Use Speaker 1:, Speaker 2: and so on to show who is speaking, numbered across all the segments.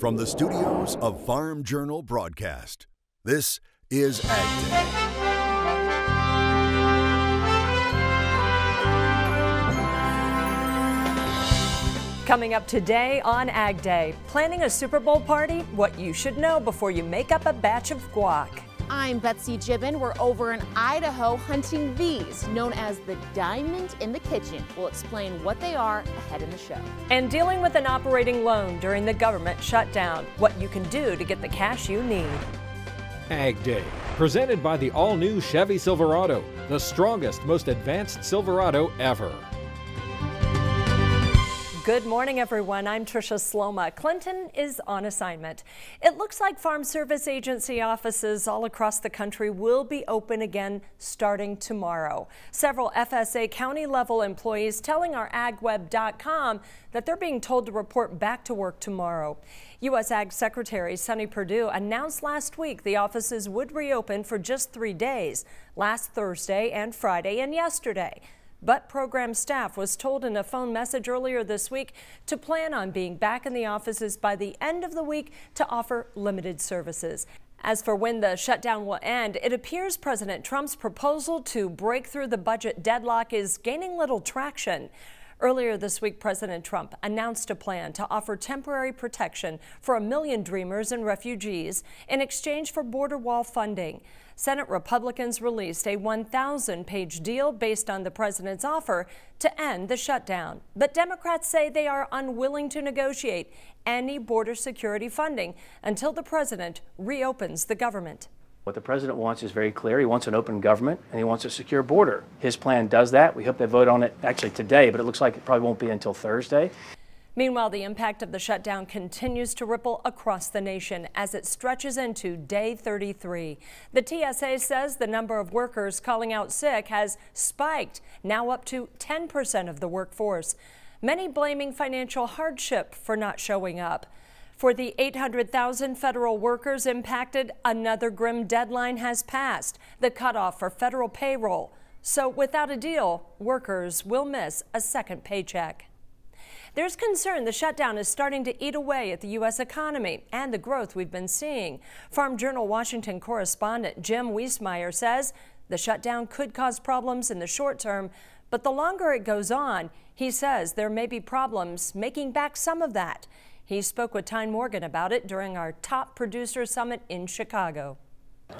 Speaker 1: From the studios of Farm Journal Broadcast, this is AgDay.
Speaker 2: Coming up today on AgDay, planning a Super Bowl party, what you should know before you make up a batch of guac.
Speaker 3: I'm Betsy Gibbon. We're over in Idaho hunting these, known as the diamond in the kitchen. We'll explain what they are ahead in the show.
Speaker 2: And dealing with an operating loan during the government shutdown, what you can do to get the cash you need.
Speaker 4: AgDay, presented by the all-new Chevy Silverado, the strongest, most advanced Silverado ever.
Speaker 2: Good morning, everyone. I'm Tricia Sloma. Clinton is on assignment. It looks like Farm Service Agency offices all across the country will be open again starting tomorrow. Several FSA county-level employees telling our agweb.com that they're being told to report back to work tomorrow. U.S. Ag Secretary Sonny Perdue announced last week the offices would reopen for just 3 days, last Thursday and Friday and yesterday. But program staff was told in a phone message earlier this week to plan on being back in the offices by the end of the week to offer limited services. As for when the shutdown will end, it appears President Trump's proposal to break through the budget deadlock is gaining little traction. Earlier this week, President Trump announced a plan to offer temporary protection for 1 million Dreamers and refugees in exchange for border wall funding. Senate Republicans released a 1,000-page deal based on the president's offer to end the shutdown. But Democrats say they are unwilling to negotiate any border security funding until the president reopens the government.
Speaker 5: What the president wants is very clear. He wants an open government and he wants a secure border. His plan does that. We hope they vote on it actually today, but it looks like it probably won't be until Thursday.
Speaker 2: Meanwhile, the impact of the shutdown continues to ripple across the nation as it stretches into day 33. The TSA says the number of workers calling out sick has spiked, now up to 10% of the workforce. Many blaming financial hardship for not showing up. For the 800,000 federal workers impacted, another grim deadline has passed, the cutoff for federal payroll. So without a deal, workers will miss a second paycheck. There's concern the shutdown is starting to eat away at the U.S. economy and the growth we've been seeing. Farm Journal Washington correspondent Jim Wiesmeyer says the shutdown could cause problems in the short term, but the longer it goes on, he says there may be problems making back some of that. He spoke with Tyne Morgan about it during our Top Producer Summit in Chicago.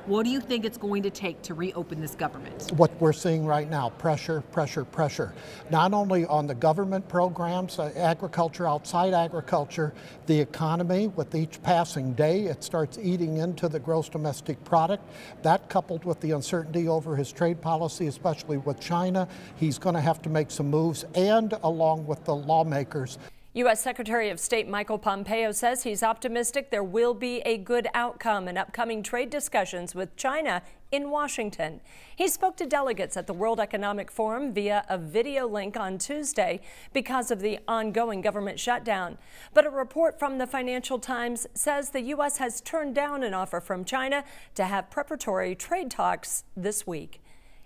Speaker 6: What do you think it's going to take to reopen this government?
Speaker 7: What we're seeing right now, pressure, pressure, pressure. Not only on the government programs, agriculture, outside agriculture, the economy. With each passing day, it starts eating into the gross domestic product. That coupled with the uncertainty over his trade policy, especially with China, he's going to have to make some moves, and along with the lawmakers.
Speaker 2: U.S. Secretary of State Michael Pompeo says he's optimistic there will be a good outcome in upcoming trade discussions with China in Washington. He spoke to delegates at the World Economic Forum via a video link on Tuesday because of the ongoing government shutdown. But a report from the Financial Times says the U.S. has turned down an offer from China to have preparatory trade talks this week.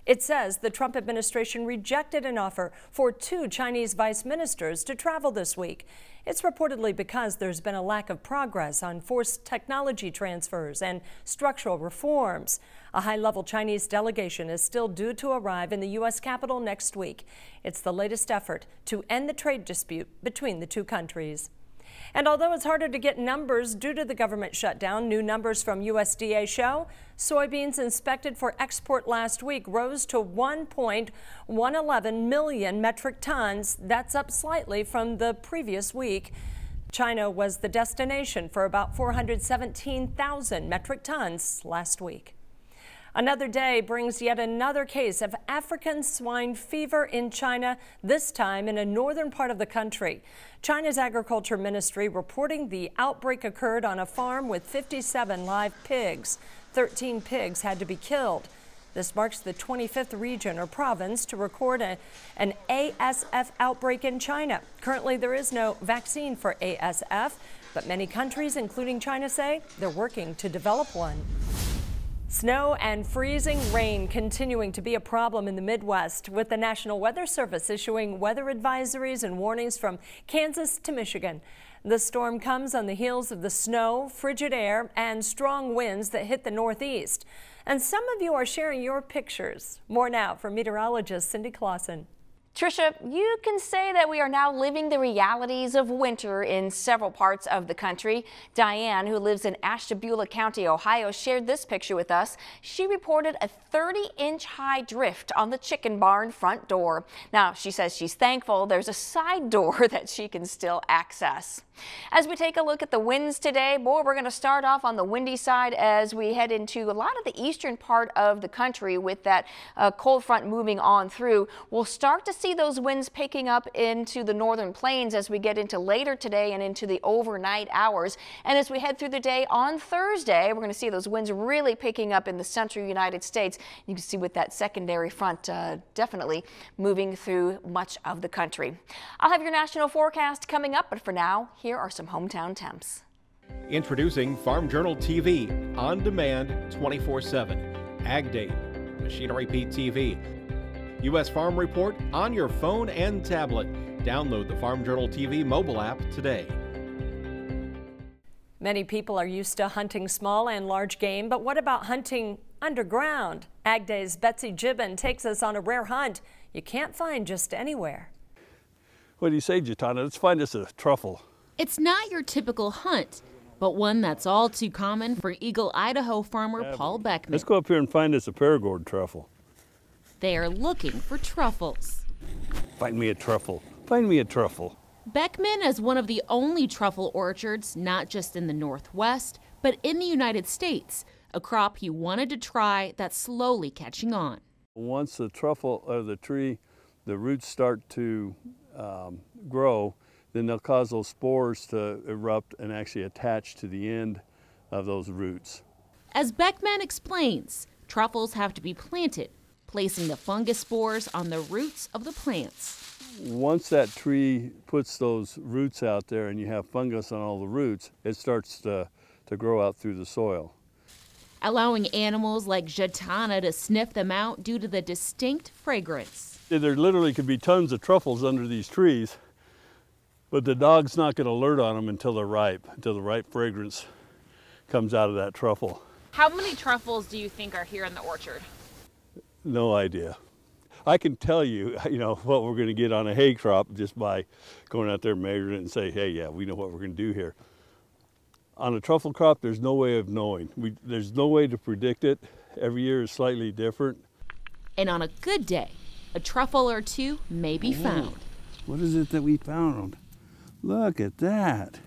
Speaker 2: It says the Trump administration rejected an offer for 2 Chinese vice ministers to travel this week. It's reportedly because there's been a lack of progress on forced technology transfers and structural reforms. A high-level Chinese delegation is still due to arrive in the U.S. Capitol next week. It's the latest effort to end the trade dispute between the two countries. And although it's harder to get numbers due to the government shutdown, new numbers from USDA show soybeans inspected for export last week rose to 1.111 million metric tons. That's up slightly from the previous week. China was the destination for about 417,000 metric tons last week. Another day brings yet another case of African swine fever in China, this time in a northern part of the country. China's agriculture ministry reporting the outbreak occurred on a farm with 57 live pigs. 13 pigs had to be killed. This marks the 25th region or province to record an ASF outbreak in China. Currently, there is no vaccine for ASF, but many countries, including China, say they're working to develop one. Snow and freezing rain continuing to be a problem in the Midwest, with the National Weather Service issuing weather advisories and warnings from Kansas to Michigan. The storm comes on the heels of the snow, frigid air, and strong winds that hit the Northeast. And some of you are sharing your pictures. More now from meteorologist Cindy Clausen.
Speaker 8: Tricia, you can say that we are now living the realities of winter in several parts of the country. Diane, who lives in Ashtabula County, Ohio, shared this picture with us. She reported a 30-inch high drift on the chicken barn front door. Now, she says she's thankful there's a side door that she can still access. As we take a look at the winds today, boy, we're going to start off on the windy side as we head into a lot of the eastern part of the country with that cold front moving on through. We'll start to see those winds picking up into the northern plains as we get into later today and into the overnight hours. And as we head through the day on Thursday, we're going to see those winds really picking up in the central United States. You can see with that secondary front definitely moving through much of the country. I'll have your national forecast coming up, but for now, here are some hometown temps.
Speaker 4: Introducing Farm Journal TV, on demand 24/7. AgDay, Machinery Pete TV. U.S. Farm Report on your phone and tablet. Download the Farm Journal TV mobile app today.
Speaker 2: Many people are used to hunting small and large game, but what about hunting underground? AgDay's Betsy Gibbon takes us on a rare hunt you can't find just anywhere.
Speaker 9: What do you say, Jatana? Let's find us a truffle.
Speaker 3: It's not your typical hunt, but one that's all too common for Eagle, Idaho farmer Paul Beckman.
Speaker 9: Let's go up here and find us a paragourd truffle.
Speaker 3: They are looking for truffles.
Speaker 9: Find me a truffle. Find me a truffle.
Speaker 3: Beckman is one of the only truffle orchards, not just in the Northwest, but in the United States, a crop he wanted to try that's slowly catching on.
Speaker 9: Once the truffle or the tree, the roots start to grow, then they'll cause those spores to erupt and actually attach to the end of those roots.
Speaker 3: As Beckman explains, truffles have to be planted, placing the fungus spores on the roots of the plants.
Speaker 9: Once that tree puts those roots out there and you have fungus on all the roots, it starts to grow out through the soil.
Speaker 3: Allowing animals like Jatana to sniff them out due to the distinct fragrance.
Speaker 9: There literally could be tons of truffles under these trees, but the dog's not going to alert on them until they're ripe, until the ripe fragrance comes out of that truffle.
Speaker 3: How many truffles do you think are here in the orchard?
Speaker 9: No idea. I can tell you, what we're going to get on a hay crop just by going out there, measuring it, and say, hey, yeah, we know what we're going to do here. On a truffle crop, there's no way of knowing. There's no way to predict it. Every year is slightly different.
Speaker 3: And on a good day, a truffle or two may be found.
Speaker 9: What is it that we found? Look at that.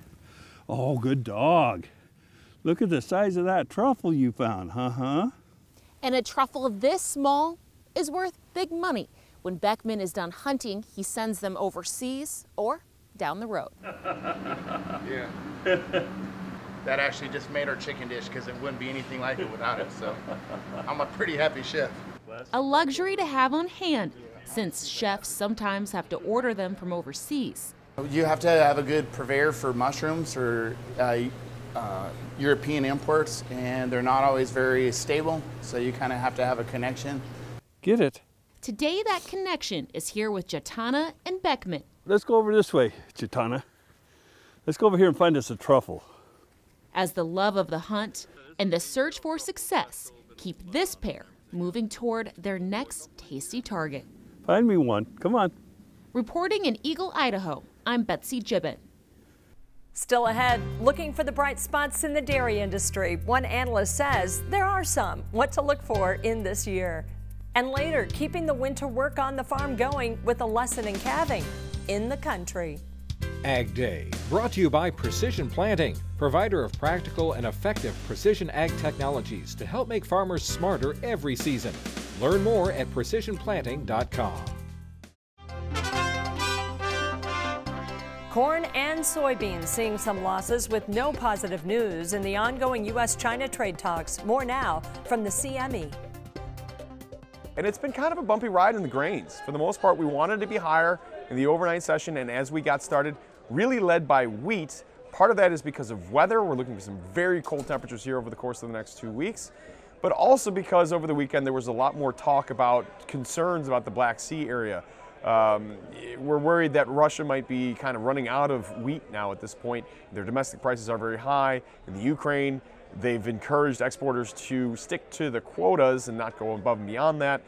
Speaker 9: Oh, good dog. Look at the size of that truffle you found,
Speaker 3: And a truffle this small is worth big money. When Beckman is done hunting, he sends them overseas or down the road.
Speaker 10: Yeah. That actually just made our chicken dish because it wouldn't be anything like it without it. So I'm a pretty happy chef.
Speaker 3: A luxury to have on hand, since chefs sometimes have to order them from overseas.
Speaker 10: You have to have a good purveyor for mushrooms or European imports, and they're not always very stable, so you kind of have to have a connection.
Speaker 9: Get it?
Speaker 3: Today that connection is here with Jatana and Beckman.
Speaker 9: Let's go over this way, Jatana. Let's go over here and find us a truffle.
Speaker 3: As the love of the hunt and the search for success keep this pair moving toward their next tasty target.
Speaker 9: Find me one. Come on.
Speaker 3: Reporting in Eagle, Idaho, I'm Betsy Gibbon.
Speaker 2: Still ahead, looking for the bright spots in the dairy industry. One analyst says there are some. What to look for in this year. And later, keeping the winter work on the farm going with a lesson in calving in the country.
Speaker 4: AgDay, brought to you by Precision Planting, provider of practical and effective precision ag technologies to help make farmers smarter every season. Learn more at precisionplanting.com.
Speaker 2: Corn and soybeans seeing some losses with no positive news in the ongoing U.S.-China trade talks. More now from the CME.
Speaker 11: And it's been kind of a bumpy ride in the grains. For the most part, we wanted to be higher in the overnight session, and as we got started, really led by wheat. Part of that is because of weather. We're looking for some very cold temperatures here over the course of the next 2 weeks, but also because over the weekend there was a lot more talk about concerns about the Black Sea area. We're worried that Russia might be kind of running out of wheat now at this point. Their domestic prices are very high. In the Ukraine, they've encouraged exporters to stick to the quotas and not go above and beyond that.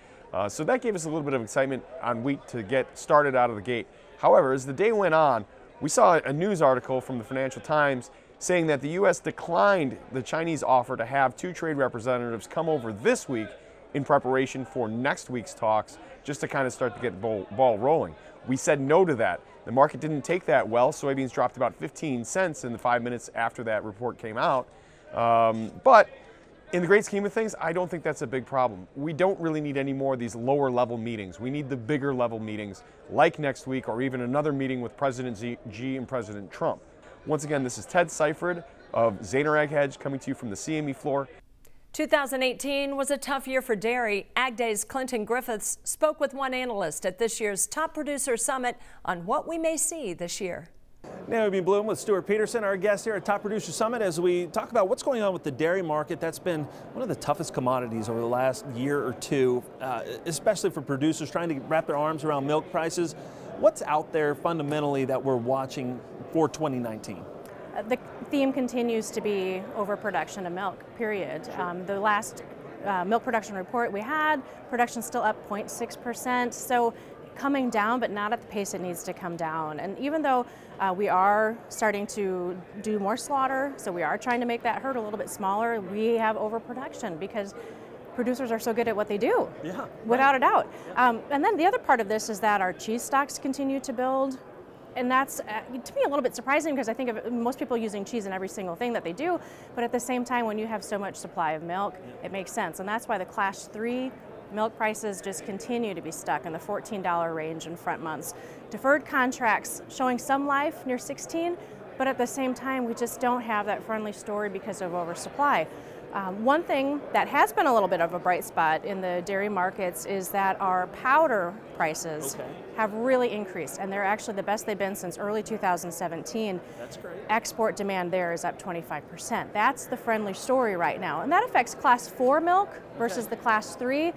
Speaker 11: So that gave us a little bit of excitement on wheat to get started out of the gate. However, as the day went on, we saw a news article from the Financial Times saying that the U.S. declined the Chinese offer to have 2 trade representatives come over this week in preparation for next week's talks, just to kind of start to get the ball rolling. We said no to that. The market didn't take that well. Soybeans dropped about 15 cents in the 5 minutes after that report came out. But in the great scheme of things, I don't think that's a big problem. We don't really need any more of these lower level meetings. We need the bigger level meetings like next week, or even another meeting with President Xi and President Trump. Once again, this is Ted Seifert of Zaner Ag Hedge coming to you from the CME floor.
Speaker 2: 2018 was a tough year for dairy. AgDay's Clinton Griffiths spoke with one analyst at this year's Top Producer Summit on what we may see this year.
Speaker 12: Naomi Bloom with Stuart Peterson, our guest here at Top Producer Summit, as we talk about what's going on with the dairy market. That's been one of the toughest commodities over the last year or two, especially for producers trying to wrap their arms around milk prices. What's out there fundamentally that we're watching for 2019?
Speaker 13: The theme continues to be overproduction of milk, period. The last milk production report we had, production still up 0.6%, so coming down, but not at the pace it needs to come down. And even though we are starting to do more slaughter, so we are trying to make that herd a little bit smaller, we have overproduction because producers are so good at what they do, without a doubt. And then the other part of this is that our cheese stocks continue to build. And that's, to me, a little bit surprising because I think of most people using cheese in every single thing that they do. But at the same time, when you have so much supply of milk, it makes sense. And that's why the Class 3 milk prices just continue to be stuck in the $14 range in front months. Deferred contracts showing some life near 16, but at the same time, we just don't have that friendly story because of oversupply. One thing that has been a little bit of a bright spot in the dairy markets is that our powder prices have really increased, and they're actually the best they've been since early 2017.
Speaker 12: That's great.
Speaker 13: Export demand there is up 25%. That's the friendly story right now, and that affects Class 4 milk versus the Class 3.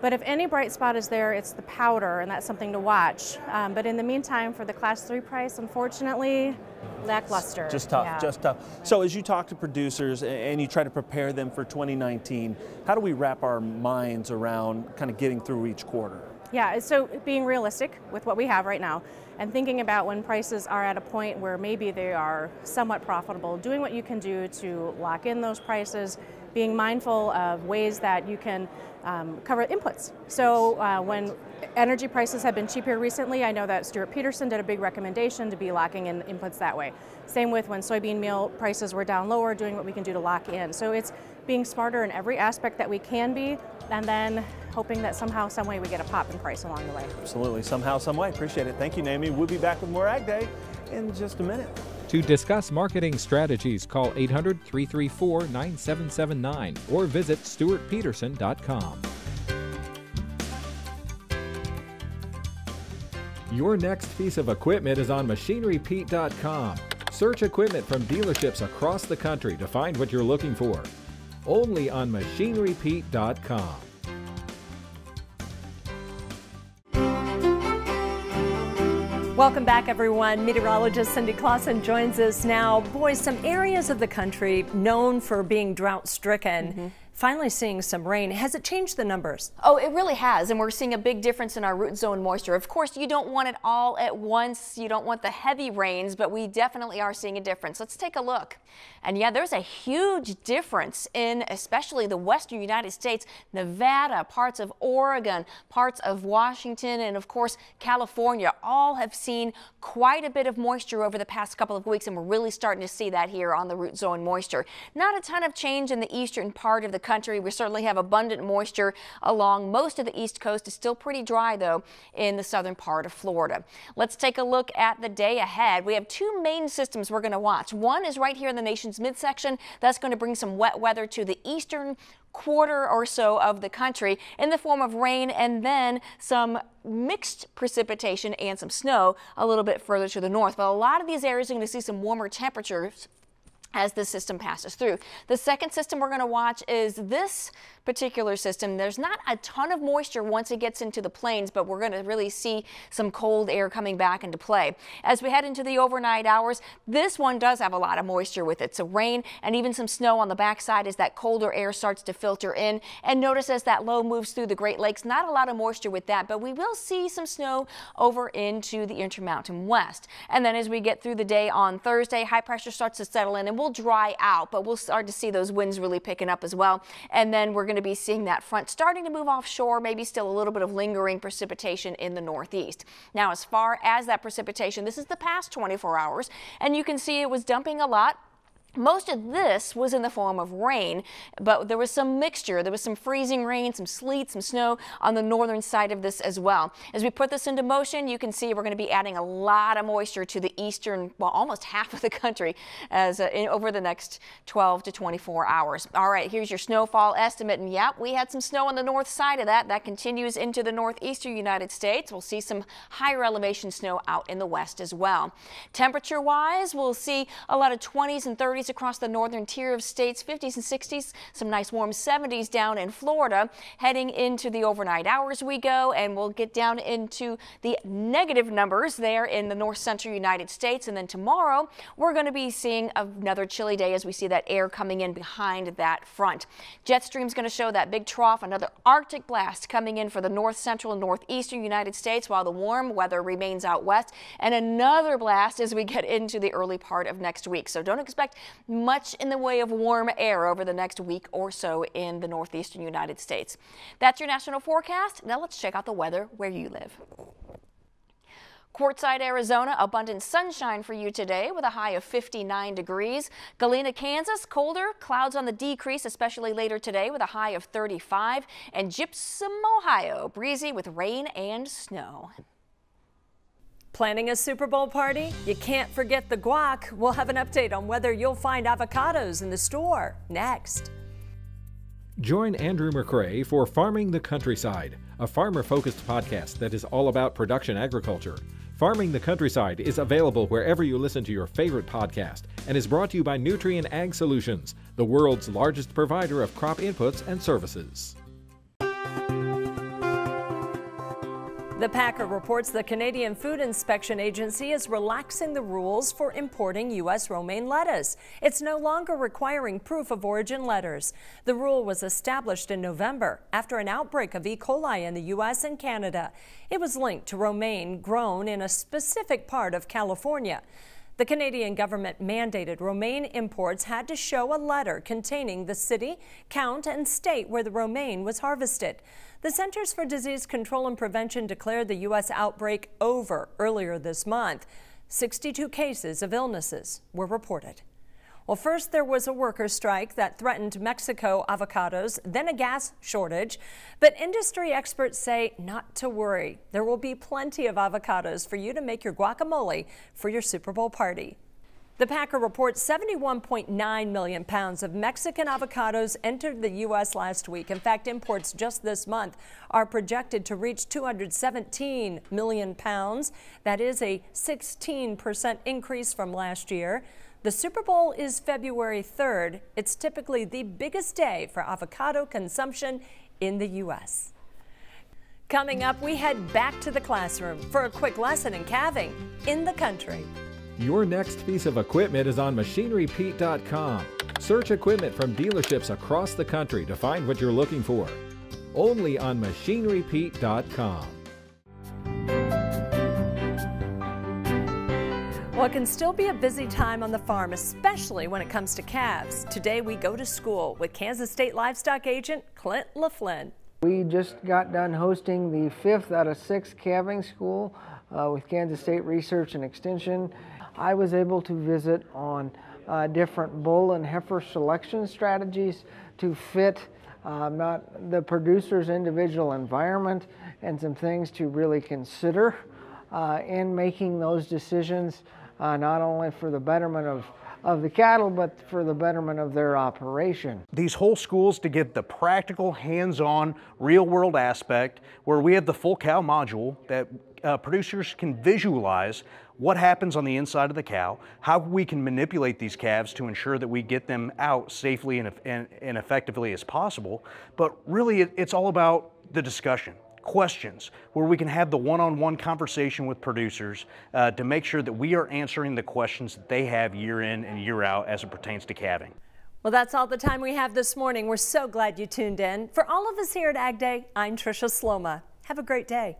Speaker 13: But if any bright spot is there, it's the powder, and that's something to watch. But in the meantime, for the Class 3 price, unfortunately, lackluster.
Speaker 12: Just tough, just tough. So as you talk to producers and you try to prepare them for 2019, how do we wrap our minds around kind of getting through each quarter?
Speaker 13: Yeah, so being realistic with what we have right now and thinking about when prices are at a point where maybe they are somewhat profitable, doing what you can do to lock in those prices, being mindful of ways that you can cover inputs. So when energy prices have been cheap here recently, I know that Stuart Peterson did a big recommendation to be locking in inputs that way. Same with when soybean meal prices were down lower, doing what we can do to lock in. So it's being smarter in every aspect that we can be, and then hoping that somehow, some way we get a pop in price along the way.
Speaker 12: Absolutely, somehow, some way. Appreciate it. Thank you, Naomi. We'll be back with more Ag Day in just a minute.
Speaker 14: To discuss marketing strategies, call 800-334-9779 or visit stuartpeterson.com. Your next piece of equipment is on machinerypete.com. Search equipment from dealerships across the country to find what you're looking for. Only on machinerypete.com.
Speaker 2: Welcome back, everyone. Meteorologist Cindy Clausen joins us now. Boy, some areas of the country known for being drought-stricken. Finally seeing some rain. Has it changed the numbers?
Speaker 8: Oh, it really has, and we're seeing a big difference in our root zone moisture. Of course, you don't want it all at once. You don't want the heavy rains, but we definitely are seeing a difference. Let's take a look. And yeah, there's a huge difference in especially the western United States, Nevada, parts of Oregon, parts of Washington, and of course, California. All have seen quite a bit of moisture over the past couple of weeks, and we're really starting to see that here on the root zone moisture. Not a ton of change in the eastern part of the country. We certainly have abundant moisture along most of the east coast. It's still pretty dry, though, in the southern part of Florida. Let's take a look at the day ahead. We have two main systems we're going to watch. One is right here in the nation's midsection. That's going to bring some wet weather to the eastern quarter or so of the country in the form of rain and then some mixed precipitation and some snow a little bit further to the north. But a lot of these areas are going to see some warmer temperatures as the system passes through. The second system we're going to watch is this particular system. There's not a ton of moisture once it gets into the plains, but we're going to really see some cold air coming back into play. As we head into the overnight hours, this one does have a lot of moisture with it. So rain and even some snow on the backside as that colder air starts to filter in. And notice as that low moves through the Great Lakes, not a lot of moisture with that, but we will see some snow over into the Intermountain West. And then as we get through the day on Thursday, high pressure starts to settle in and we'll dry out, but we'll start to see those winds really picking up as well. And then we're going to be seeing that front starting to move offshore, maybe still a little bit of lingering precipitation in the northeast. Now, as far as that precipitation, this is the past 24 hours, and you can see it was dumping a lot. Most of this was in the form of rain, but there was some mixture. There was some freezing rain, some sleet, some snow on the northern side of this as well. As we put this into motion, you can see we're going to be adding a lot of moisture to the eastern, well, almost half of the country as over the next 12 to 24 hours. All right, here's your snowfall estimate. And yeah, we had some snow on the north side of that. That continues into the northeastern United States. We'll see some higher elevation snow out in the west as well. Temperature-wise, we'll see a lot of 20s and 30s across the northern tier of states, 50s and 60s, some nice warm 70s down in Florida. Heading into the overnight hours we go, and we'll get down into the negative numbers there in the north central United States. And then tomorrow we're going to be seeing another chilly day as we see that air coming in behind that front. Jet stream's going to show that big trough, another Arctic blast coming in for the north central and northeastern United States while the warm weather remains out west, and another blast as we get into the early part of next week. So don't expect much in the way of warm air over the next week or so in the northeastern United States. That's your national forecast. Now let's check out the weather where you live. Quartzsite, Arizona, abundant sunshine for you today with a high of 59 degrees. Galena, Kansas, colder, clouds on the decrease, especially later today with a high of 35. And Gypsum, Ohio, breezy with rain and snow.
Speaker 2: Planning a Super Bowl party? You can't forget the guac. We'll have an update on whether you'll find avocados in the store next.
Speaker 14: Join Andrew McCrae for Farming the Countryside, a farmer-focused podcast that is all about production agriculture. Farming the Countryside is available wherever you listen to your favorite podcast and is brought to you by Nutrien Ag Solutions, the world's largest provider of crop inputs and services.
Speaker 2: The Packer reports the Canadian Food Inspection Agency is relaxing the rules for importing U.S. romaine lettuce. It's no longer requiring proof of origin letters. The rule was established in November after an outbreak of E. coli in the U.S. and Canada. It was linked to romaine grown in a specific part of California. The Canadian government mandated romaine imports had to show a letter containing the city, count, and state where the romaine was harvested. The Centers for Disease Control and Prevention declared the U.S. outbreak over earlier this month. 62 cases of illnesses were reported. Well, first there was a workers' strike that threatened Mexico avocados, then a gas shortage. But industry experts say not to worry. There will be plenty of avocados for you to make your guacamole for your Super Bowl party. The Packer reports 71.9 million pounds of Mexican avocados entered the U.S. last week. In fact, imports just this month are projected to reach 217 million pounds. That is a 16% increase from last year. The Super Bowl is February 3rd. It's typically the biggest day for avocado consumption in the U.S. Coming up, we head back to the classroom for a quick lesson in calving in the country.
Speaker 14: Your next piece of equipment is on MachineryPete.com. Search equipment from dealerships across the country to find what you're looking for. Only on MachineryPete.com.
Speaker 2: Well, it can still be a busy time on the farm, especially when it comes to calves. Today we go to school with Kansas State livestock agent Clint LaFlynn.
Speaker 15: We just got done hosting the 5th out of 6 calving school with Kansas State Research and Extension. I was able to visit on different bull and heifer selection strategies to fit not the producer's individual environment and some things to really consider in making those decisions, not only for the betterment of the cattle, but for the betterment of their operation.
Speaker 16: These whole schools to give the practical, hands-on, real-world aspect where we have the full cow module that producers can visualize what happens on the inside of the cow, how we can manipulate these calves to ensure that we get them out safely and effectively as possible. But really, it's all about the discussion, questions, where we can have the one-on-one conversation with producers to make sure that we are answering the questions that they have year in and year out as it pertains to calving.
Speaker 2: Well, that's all the time we have this morning. We're so glad you tuned in. For all of us here at Ag Day, I'm Tricia Sloma. Have a great day.